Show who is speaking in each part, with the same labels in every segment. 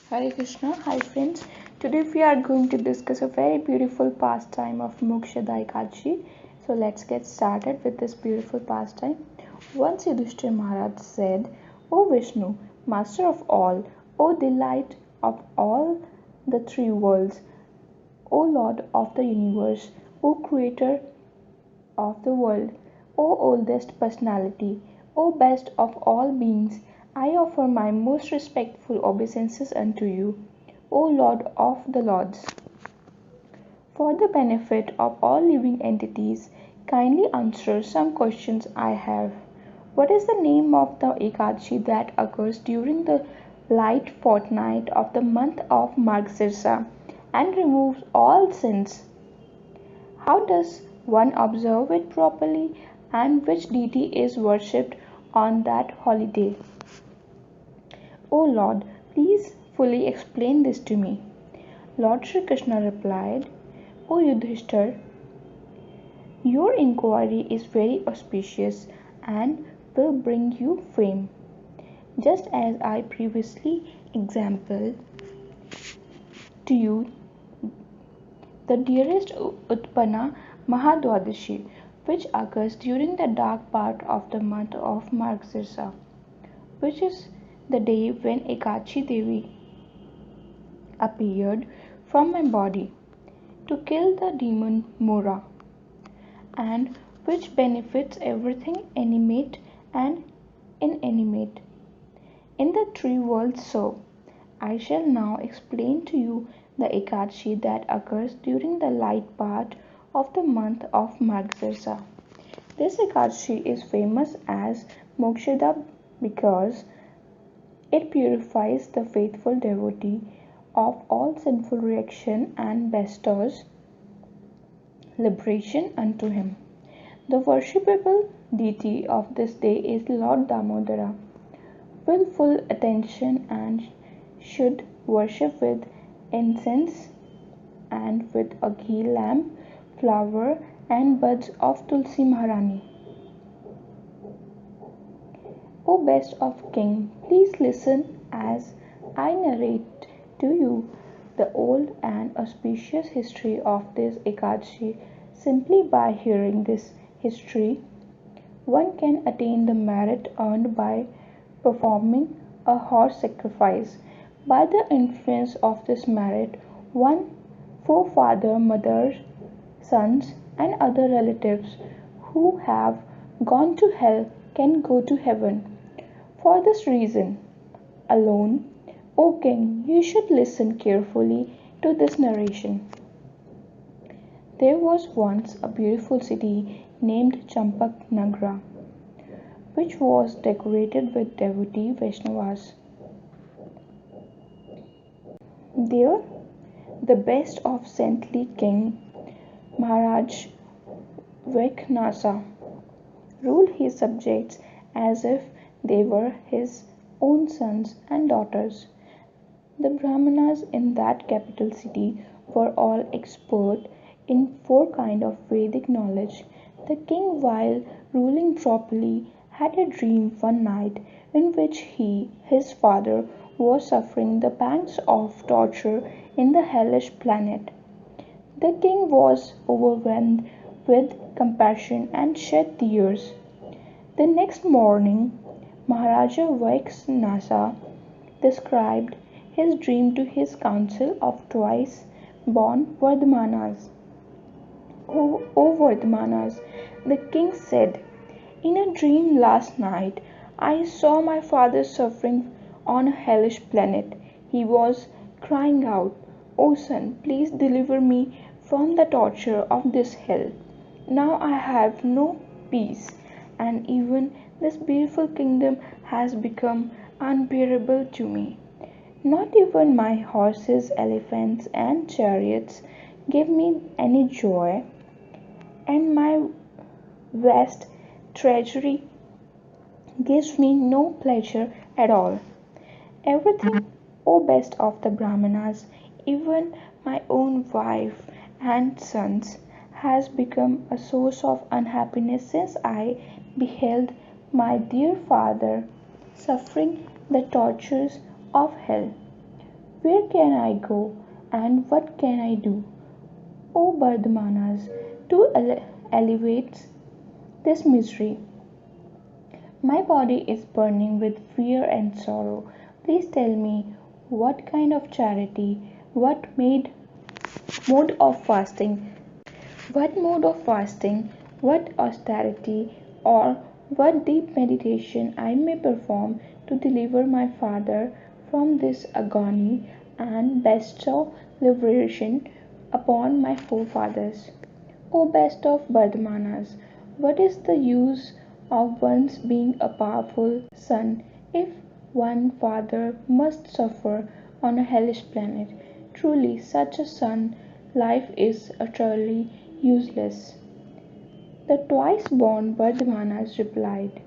Speaker 1: Hare Krishna, hi friends. Today we are going to discuss a very beautiful pastime of Mokshda Ekadshi. So let's get started with this beautiful pastime. Once Yudhishthir Maharaj said, O Vishnu, master of all, O delight of all the three worlds, O Lord of the universe, O creator of the world, O oldest personality, O best of all beings, I offer my most respectful obeisances unto you, O Lord of the Lords. For the benefit of all living entities, kindly answer some questions I have. What is the name of the Ekadashi that occurs during the light fortnight of the month of Margshirha and removes all sins? How does one observe it properly, and which deity is worshipped on that holiday? O Lord, please fully explain this to me. Lord Sri Krishna replied, O Yudhishthir, your inquiry is very auspicious and will bring you fame. Just as I previously exampled to you the dearest Utpanna Mahadwadashi, which occurs during the dark part of the month of Margshirha, which is the day when Ekadashi Devi appeared from my body to kill the demon Mora, and which benefits everything animate and inanimate in the three worlds. So, I shall now explain to you the Ekadashi that occurs during the light part of the month of Margshirha. This Ekadashi is famous as Mokshda because it purifies the faithful devotee of all sinful reaction and bestows liberation unto him. The worshipable deity of this day is Lord Damodara. With full attention and should worship with incense and with a ghee lamp, flower and buds of Tulsi Maharani. O best of king, please listen as I narrate to you the old and auspicious history of this Ekadashi. Simply by hearing this history, one can attain the merit earned by performing a horse sacrifice. By the influence of this merit, one forefather, mother, sons, and other relatives who have gone to hell can go to heaven. For this reason alone, O king, you should listen carefully to this narration. There was once a beautiful city named Champak Nagra, which was decorated with devotee Vaishnavas. There, the best of saintly king Maharaj Vaikhnasa ruled his subjects as if they were his own sons and daughters. The Brahmanas in that capital city were all expert in four kinds of Vedic knowledge. The king, while ruling properly, had a dream one night in which he, his father, was suffering the pangs of torture in the hellish planet. The king was overwhelmed with compassion and shed tears. The next morning, Maharaja Vaikhnasa described his dream to his council of twice born Vardhamanas. O Vardhamanas, the king said, in a dream last night I saw my father suffering on a hellish planet. He was crying out, O son, please deliver me from the torture of this hell. Now I have no peace, and even this beautiful kingdom has become unbearable to me. Not even my horses, elephants, and chariots give me any joy, and my vast treasury gives me no pleasure at all. Everything, O best of the Brahmanas, even my own wife and sons, has become a source of unhappiness since I beheld my dear father suffering the tortures of hell. Where can I go and what can I do? O Bardhamanas, to alleviate this misery. My body is burning with fear and sorrow. Please tell me what kind of charity, mode of fasting, what austerity, or what deep meditation I may perform to deliver my father from this agony and bestow liberation upon my forefathers. O best of Bardhamanas, what is the use of one's being a powerful son if one father must suffer on a hellish planet? Truly, such a son life is utterly useless. The twice born Bardhamanas replied,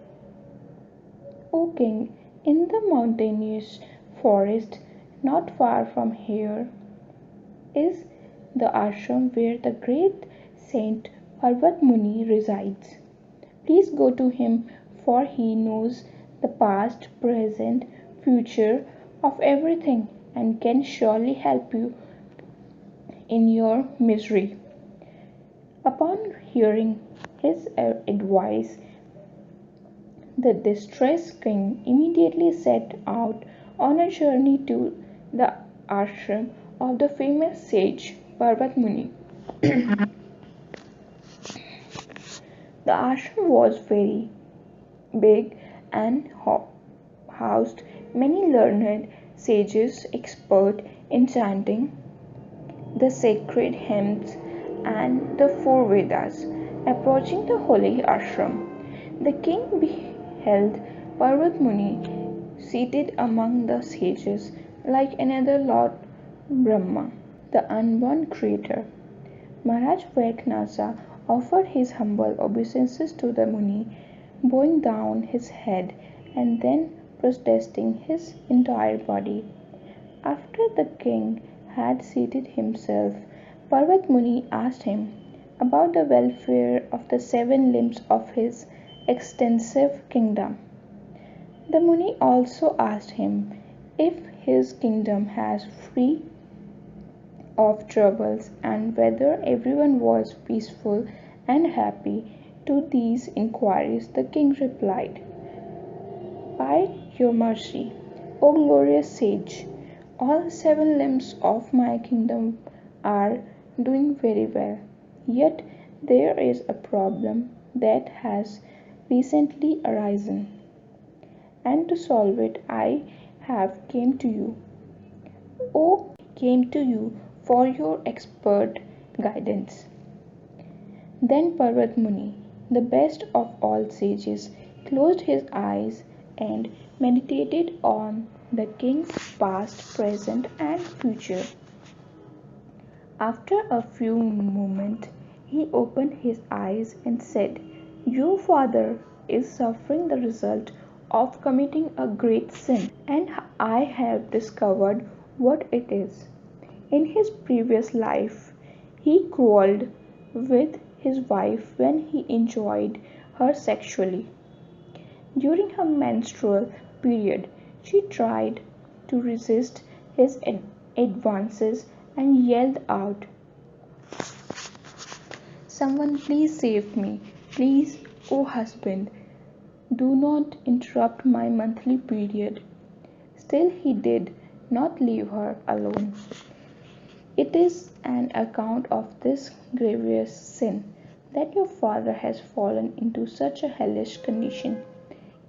Speaker 1: O king, in the mountainous forest not far from here is the ashram where the great saint Parvat Muni resides. Please go to him, for he knows the past, present, future of everything and can surely help you in your misery. Upon hearing his advice, the distressed king immediately set out on a journey to the ashram of the famous sage Parvat Muni. The ashram was very big and housed many learned sages expert in chanting the sacred hymns and the four Vedas. Approaching the holy ashram, the king beheld Parvat Muni seated among the sages like another Lord Brahma, the unborn creator. Maharaj Vaiknasa offered his humble obeisances to the Muni, bowing down his head and then protesting his entire body. After the king had seated himself, Parvat Muni asked him about the welfare of the 7 limbs of his extensive kingdom. The Muni also asked him if his kingdom has free of troubles and whether everyone was peaceful and happy. To these inquiries the king replied, By your mercy, O glorious sage, all 7 limbs of my kingdom are doing very well. Yet there is a problem that has recently arisen, and to solve it I have came to you. Came to you for your expert guidance. Then Parvat Muni, the best of all sages, closed his eyes and meditated on the king's past, present, and future. After a few moments, he opened his eyes and said, Your father is suffering the result of committing a great sin, and I have discovered what it is. In his previous life, he quarreled with his wife when he enjoyed her sexually. During her menstrual period, she tried to resist his advances and yelled out, Someone please save me. Please, O husband, do not interrupt my monthly period. Still he did not leave her alone. It is an account of this grievous sin that your father has fallen into such a hellish condition.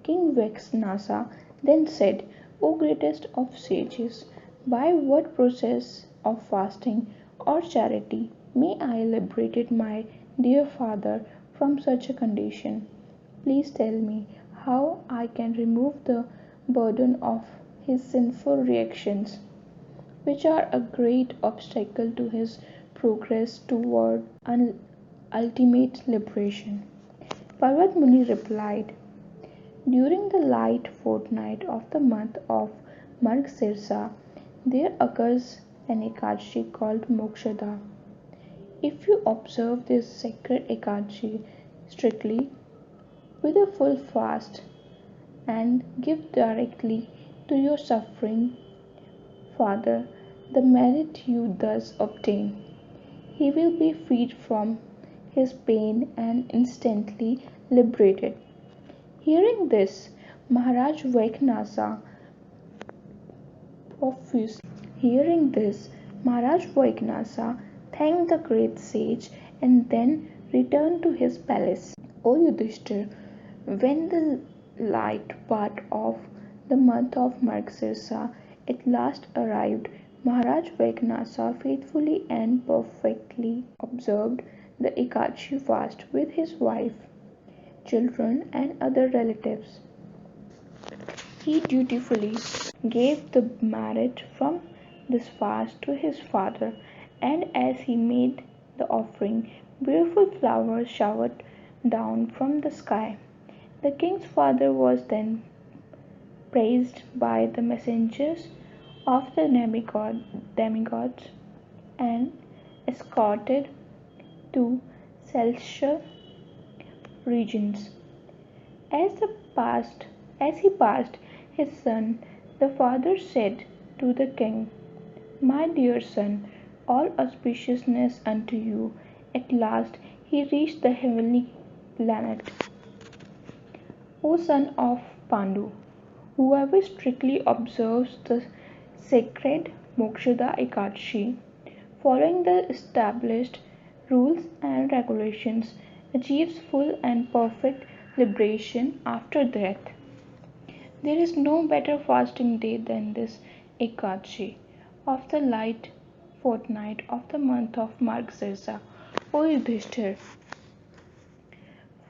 Speaker 1: King Vexnasa then said, O greatest of sages, by what process of fasting or charity may I liberate my dear father from such a condition? Please tell me how I can remove the burden of his sinful reactions, which are a great obstacle to his progress toward ultimate liberation. Parvat Muni replied, During the light fortnight of the month of Margasirsa, there occurs an Ekadshi called Mokshda. If you observe this sacred Ekadshi strictly with a full fast and give directly to your suffering Father, the merit you thus obtain. He will be freed from his pain and instantly liberated. Hearing this, Maharaj Vaiknasa profusely. Hearing this, Maharaj Vaiknasa thanked the great sage and then returned to his palace. O Yudhishthir, when the light part of the month of Margasirsa at last arrived, Maharaj Vaiknasa faithfully and perfectly observed the Ekadshi fast with his wife, children, and other relatives. He dutifully gave the merit from this fast to his father, and as he made the offering, beautiful flowers showered down from the sky. The king's father was then praised by the messengers of the demigods and escorted to celestial regions. As the passed as he passed his son, the father said to the king, "My dear son, all auspiciousness unto you." At last he reached the heavenly planet. O son of Pandu, whoever strictly observes the sacred Mokshda Ekadshi, following the established rules and regulations, achieves full and perfect liberation after death. There is no better fasting day than this Ekadshi of the light fortnight of the month of Margasirsa, O Yudhishthir,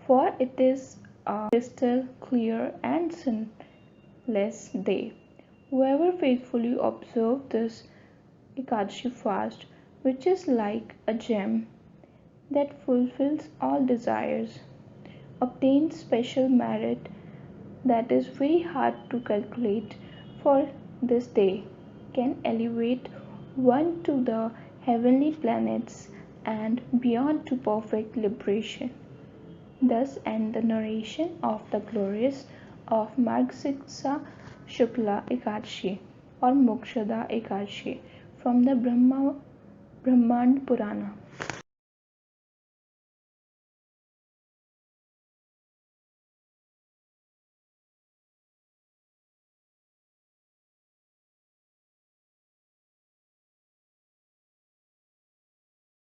Speaker 1: for it is a crystal clear and sinless day. Whoever faithfully observes this Ekadashi fast, which is like a gem that fulfills all desires, obtains special merit that is very hard to calculate, for this day can elevate one to the heavenly planets and beyond to perfect liberation. Thus ends the narration of the glories of Margasirsa Shukla Ekadashi or Mokshda Ekadashi from the Brahmand Purana.